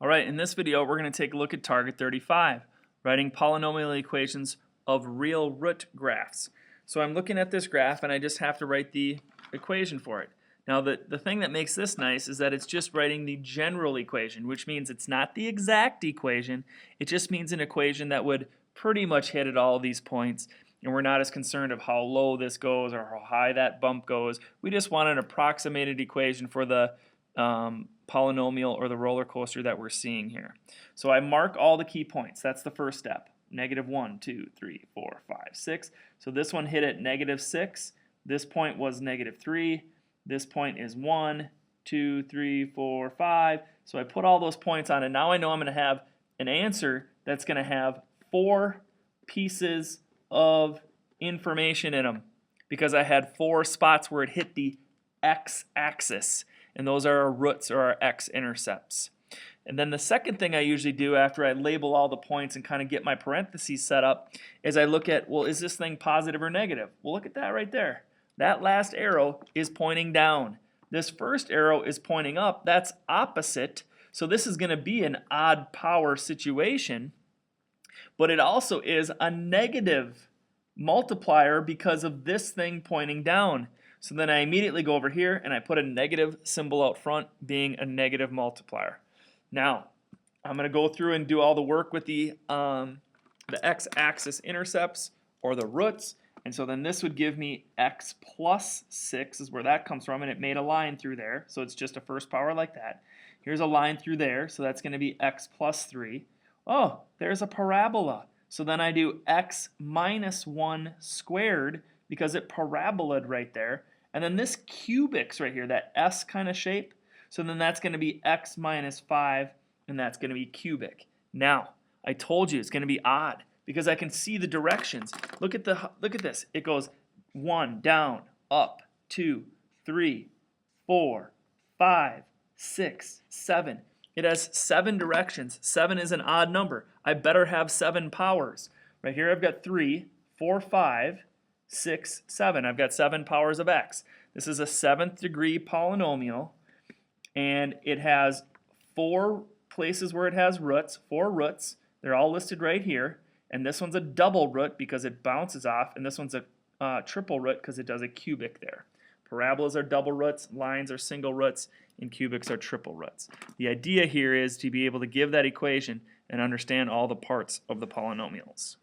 Alright, in this video we're going to take a look at target 35, writing polynomial equations of real root graphs. So I'm looking at this graph and I just have to write the equation for it. Now the thing that makes this nice is that it's just writing the general equation, which means it's not the exact equation, it just means an equation that would pretty much hit at all these points, and we're not as concerned of how low this goes or how high that bump goes. We just want an approximated equation for the polynomial or the roller coaster that we're seeing here. So I mark all the key points. That's the first step. -1, 2, 3, 4, 5, 6. So this one hit at -6. This point was -3. This point is 1, 2, 3, 4, 5. So I put all those points on, and now I know I'm going to have an answer that's going to have 4 pieces of information in them because I had 4 spots where it hit the x-axis, and those are our roots or our x-intercepts. And then the second thing I usually do after I label all the points and kind of get my parentheses set up is I look at, well, is this thing positive or negative? Well, look at that right there. That last arrow is pointing down. This first arrow is pointing up. That's opposite. So this is going to be an odd power situation, but it also is a negative multiplier because of this thing pointing down. So then I immediately go over here and I put a negative symbol out front, being a negative multiplier. Now, I'm going to go through and do all the work with the x-axis intercepts or the roots. And so then this would give me x plus 6 is where that comes from, and it made a line through there. So it's just a first power like that. Here's a line through there, so that's going to be x plus 3. Oh, there's a parabola. So then I do x minus 1 squared because it parabolaed right there. And then this cubics right here, that S kind of shape, so then that's going to be x minus 5, and that's going to be cubic. Now, I told you it's going to be odd because I can see the directions. Look at this. It goes 1 down, up, 2, 3, 4, 5, 6, 7. It has 7 directions. 7 is an odd number. I better have 7 powers. Right here I've got 3, 4, 5, 6, 7. I've got 7 powers of x. This is a 7th degree polynomial, and it has 4 places where it has roots, 4 roots. They're all listed right here. And this one's a double root because it bounces off, and this one's a triple root because it does a cubic there. Parabolas are double roots, lines are single roots, and cubics are triple roots. The idea here is to be able to give that equation and understand all the parts of the polynomials.